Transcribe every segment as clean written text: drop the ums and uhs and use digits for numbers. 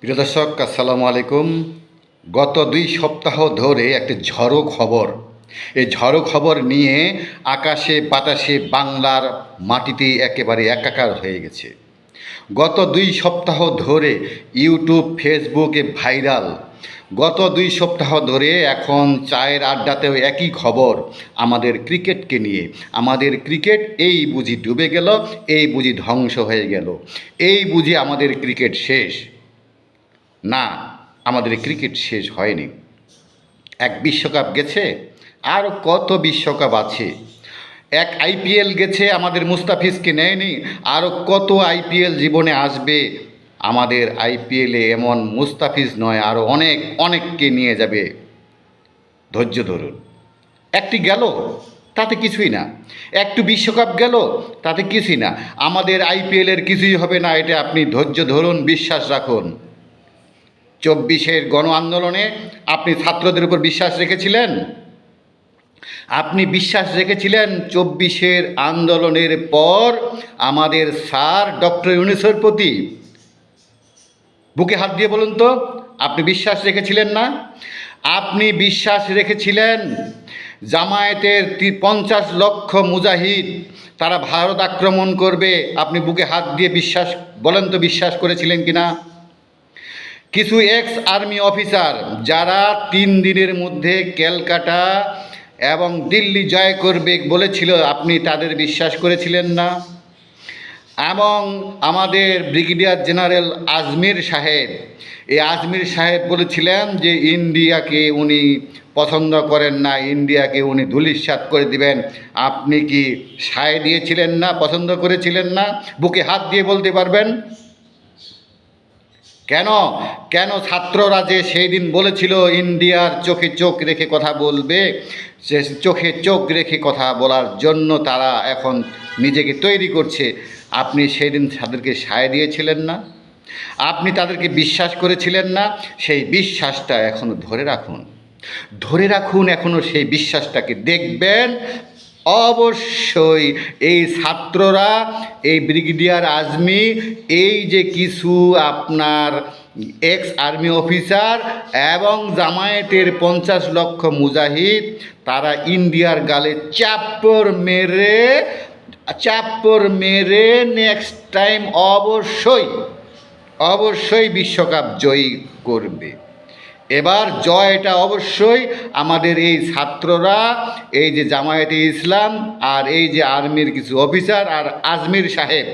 প্রিয় দর্শক, আসসালামু আলাইকুম। গত 2 সপ্তাহ ধরে একটি ঝড়ো খবর, এই ঝড়ো খবর নিয়ে আকাশে বাতাসে বাংলার মাটিতে একেবারে একাকার হয়ে গেছে। গত 2 সপ্তাহ ধরে ইউটিউব ফেসবুকে ভাইরাল। গত 2 সপ্তাহ ধরে এখন চায়ের আড্ডাতেও একই খবর আমাদের ক্রিকেটকে নিয়ে। আমাদের ক্রিকেট এই বুঝি ডুবে গেল, এই বুঝি ধ্বংস হয়ে গেল, এই বুঝি আমাদের ক্রিকেট শেষ। না, আমাদের ক্রিকেট শেষ হয়নি। এক বিশ্বকাপ গেছে, আর কত বিশ্বকাপ আছে। এক আইপিএল গেছে, আমাদের মুস্তাফিজকে নেয়নি, আরও কত আইপিএল জীবনে আসবে। আমাদের আইপিএলে এমন মুস্তাফিজ নয়, আরও অনেককে নিয়ে যাবে। ধৈর্য ধরুন। একটি গেল, তাতে কিছুই না। একটু বিশ্বকাপ গেল, তাতে কিছুই না। আমাদের আইপিএলের কিছুই হবে না, এটা আপনি ধৈর্য ধরুন, বিশ্বাস রাখুন। 24-এর গণ আন্দোলনে আপনি ছাত্রদের উপর বিশ্বাস রেখেছিলেন। আপনি বিশ্বাস রেখেছিলেন 24-এর আন্দোলনের পর আমাদের স্যার ডক্টর ইউনূসের প্রতি। বুকে হাত দিয়ে বলুন তো, আপনি বিশ্বাস রেখেছিলেন না? আপনি বিশ্বাস রেখেছিলেন জামায়াতের 50 লক্ষ মুজাহিদ তারা ভারত আক্রমণ করবে। আপনি বুকে হাত দিয়ে বিশ্বাস বলেন তো, বিশ্বাস করেছিলেন কি না? কিছু এক্স আর্মি অফিসার যারা 3 দিনের মধ্যে ক্যালকাটা এবং দিল্লি জয় করবে বলেছিল, আপনি তাদের বিশ্বাস করেছিলেন না? এবং আমাদের ব্রিগেডিয়ার জেনারেল আজমির সাহেব, এই আজমির সাহেব বলেছিলেন যে ইন্ডিয়াকে উনি পছন্দ করেন না, ইন্ডিয়াকে উনি ধূলিসাৎ করে দিবেন। আপনি কি সায় দিয়েছিলেন না, পছন্দ করেছিলেন না? বুকে হাত দিয়ে বলতে পারবেন? কেন কেন ছাত্ররা যে সেই দিন বলেছিল ইন্ডিয়ার চোখে চোখ রেখে কথা বলবে, সে চোখে চোখ রেখে কথা বলার জন্য তারা এখন নিজেকে তৈরি করছে, আপনি সেই দিন তাদেরকে সায় দিয়েছিলেন না? আপনি তাদেরকে বিশ্বাস করেছিলেন না? সেই বিশ্বাসটা এখনও ধরে রাখুন, ধরে রাখুন এখনও সেই বিশ্বাসটাকে। দেখবেন অবশ্যই এই ছাত্ররা, এই ব্রিগেডিয়ার আজমি, এই যে কিছু আপনার এক্স আর্মি অফিসার এবং জামায়াতের 50 লক্ষ মুজাহিদ, তারা ইন্ডিয়ার গালে চাপ্পর মেরে নেক্সট টাইম অবশ্যই বিশ্বকাপ জয়ী করবে। এবার জয়টা অবশ্যই আমাদের এই ছাত্ররা, এই যে জামায়াতে ইসলাম আর এই যে আর্মির কিছু অফিসার আর আজমির সাহেব,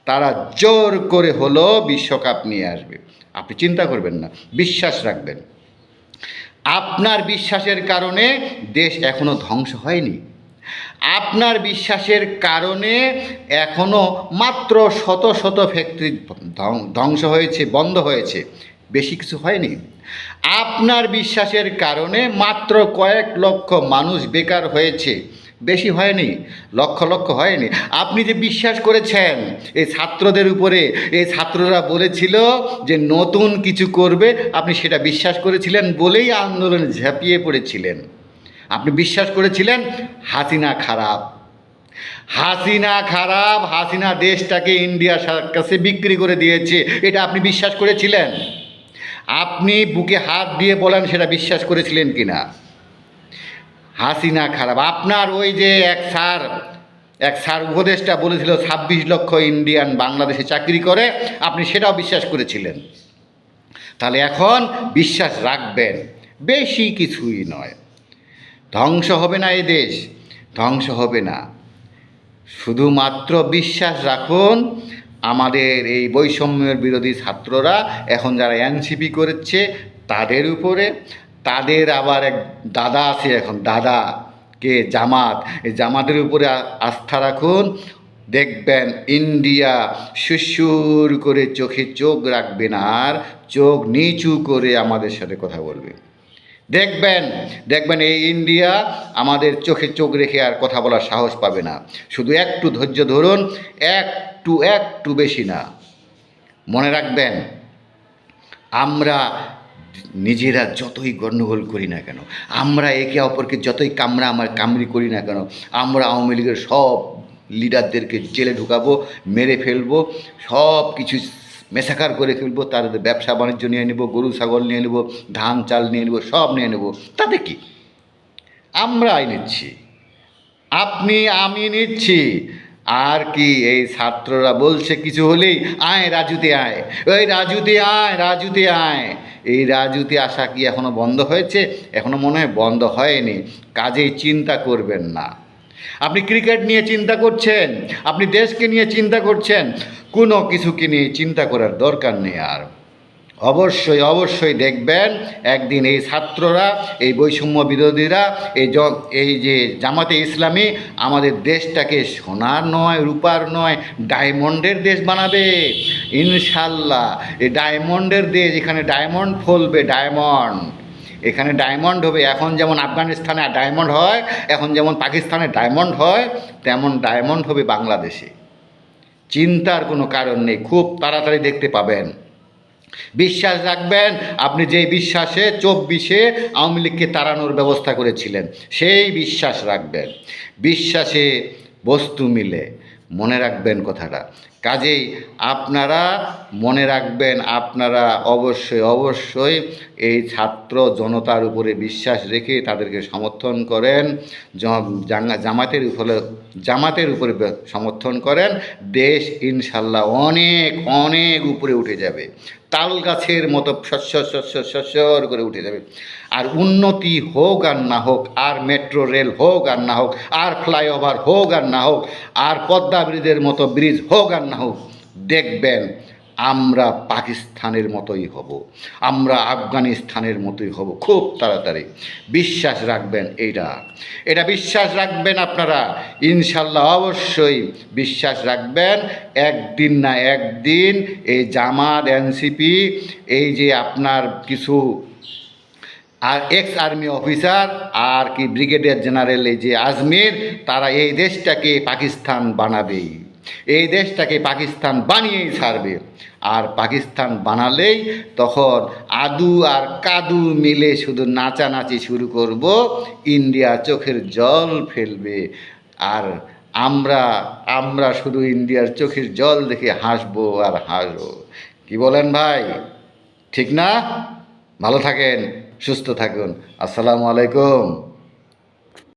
তারা জোর করে হলো বিশ্বকাপ নিয়ে আসবে। আপনি চিন্তা করবেন না, বিশ্বাস রাখবেন। আপনার বিশ্বাসের কারণে দেশ এখনও ধ্বংস হয়নি। আপনার বিশ্বাসের কারণে এখনও মাত্র শত শত ফ্যাক্টরি ধ্বংস হয়েছে, বন্ধ হয়েছে, বেশি কিছু হয়নি। আপনার বিশ্বাসের কারণে মাত্র কয়েক লক্ষ মানুষ বেকার হয়েছে, বেশি হয়নি, লক্ষ লক্ষ হয়নি। আপনি যে বিশ্বাস করেছেন এই ছাত্রদের উপরে, এই ছাত্ররা বলেছিল যে নতুন কিছু করবে, আপনি সেটা বিশ্বাস করেছিলেন বলেই আন্দোলনে ঝাঁপিয়ে পড়েছিলেন। আপনি বিশ্বাস করেছিলেন হাসিনা খারাপ, হাসিনা দেশটাকে ইন্ডিয়ার কাছে বিক্রি করে দিয়েছে, এটা আপনি বিশ্বাস করেছিলেন? আপনি বুকে হাত দিয়ে বলেন সেটা বিশ্বাস করেছিলেন কি না? হাসিনা খারাপ। আপনার ওই যে এক স্যার উপদেষ্টা বলেছিল 26 লক্ষ ইন্ডিয়ান বাংলাদেশে চাকরি করে, আপনি সেটাও বিশ্বাস করেছিলেন। তাহলে এখন বিশ্বাস রাখবেন, বেশি কিছুই নয়। ধ্বংস হবে না, এই দেশ ধ্বংস হবে না। শুধুমাত্র বিশ্বাস রাখুন। আমাদের এই বৈষম্যের বিরোধী ছাত্ররা এখন যারা এনসিপি করেছে তাদের উপরে, তাদের আবার এক দাদা আছে এখন, দাদাকে জামাত, এই জামাতের উপরে আস্থা রাখুন। দেখবেন ইন্ডিয়া সুসুর করে চোখে চোখ রাখবে না, আর চোখ নিচু করে আমাদের সাথে কথা বলবে। দেখবেন এই ইন্ডিয়া আমাদের চোখে চোখ রেখে আর কথা বলার সাহস পাবে না। শুধু একটু ধৈর্য ধরুন, একটু বেশি না। মনে রাখবেন, আমরা নিজেরা যতই গণ্ডগোল করি না কেন, আমরা একে অপরকে যতই কামড়ি করি না কেন, আমরা আওয়ামী লীগের সব লিডারদেরকে জেলে ঢুকাবো, মেরে ফেলবো, সব কিছু মেসাকার করে ফেলবো, তাদের ব্যবসা বাণিজ্য নিয়ে নেব, গরু ছাগল নিয়ে নেব, ধান চাল নিয়ে নেব, সব নিয়ে নেব। তাতে কি, আমরা নিচ্ছি, আপনি আমি নিচ্ছি। আর কি এই ছাত্ররা বলছে কিছু হলেই আয় রাজুতে আয়, ওই রাজুতে আয়, রাজুতে আয়। এই রাজুতে আসা কি এখনো বন্ধ হয়েছে? এখনো মনে হয় বন্ধ হয়নি। কাজেই চিন্তা করবেন না। আপনি ক্রিকেট নিয়ে চিন্তা করছেন, আপনি দেশকে নিয়ে চিন্তা করছেন, কোনো কিছুকে নিয়ে চিন্তা করার দরকার নেই। আর অবশ্যই অবশ্যই দেখবেন একদিন এই ছাত্ররা, এই বৈষম্য বিরোধীরা, এই যে জামাতে ইসলামী আমাদের দেশটাকে সোনার নয়, রূপার নয়, ডায়মন্ডের দেশ বানাবে ইনশাল্লাহ। এই ডায়মন্ডের দেশ, এখানে ডায়মন্ড ফলবে, ডায়মন্ড, এখানে ডায়মন্ড হবে। এখন যেমন আফগানিস্তানে ডায়মন্ড হয়, এখন যেমন পাকিস্তানে ডায়মন্ড হয়, তেমন ডায়মন্ড হবে বাংলাদেশে। চিন্তার কোনো কারণ নেই, খুব তাড়াতাড়ি দেখতে পাবেন। বিশ্বাস রাখবেন, আপনি যেই বিশ্বাসে 24-এ আওয়ামী লীগকে তাড়ানোর ব্যবস্থা করেছিলেন, সেই বিশ্বাস রাখবেন। বিশ্বাসে বস্তু মিলে, মনে রাখবেন কথাটা। কাজেই আপনারা মনে রাখবেন, আপনারা অবশ্যই অবশ্যই এই ছাত্র জনতার উপরে বিশ্বাস রেখে তাদেরকে সমর্থন করেন, জামাতের উপরে সমর্থন করেন। দেশ ইনশাল্লাহ অনেক অনেক উপরে উঠে যাবে, তাল গাছের মতো শস্যর করে উঠে যাবে। আর উন্নতি হোক আর না হোক, আর মেট্রো রেল হোক আর না হোক, আর ফ্লাইওভার হোক আর না হোক, আর পদ্মা ব্রিজের মতো ব্রিজ হোক আর না হোক, দেখবেন আমরা পাকিস্তানের মতোই হব, আমরা আফগানিস্তানের মতোই হব খুব তাড়াতাড়ি। বিশ্বাস রাখবেন, এটা বিশ্বাস রাখবেন আপনারা ইনশাল্লাহ, অবশ্যই বিশ্বাস রাখবেন। একদিন না একদিন এই জামাত, এনসিপি, এই যে আপনার কিছু আর এক্স আর্মি অফিসার আর কি ব্রিগেডিয়ার জেনারেল এই যে আজমির, তারা এই দেশটাকে পাকিস্তান বানাবেই, এই দেশটাকে পাকিস্তান বানিয়েই ছাড়বে। আর পাকিস্তান বানালেই তখন আদু আর কাদু মিলে শুধু নাচানাচি শুরু করব, ইন্ডিয়া চোখের জল ফেলবে। আর আমরা শুধু ইন্ডিয়ার চোখের জল দেখে হাসবো আর হাসবো। কি বলেন ভাই, ঠিক না? ভালো থাকেন, সুস্থ থাকুন। আসসালামু আলাইকুম।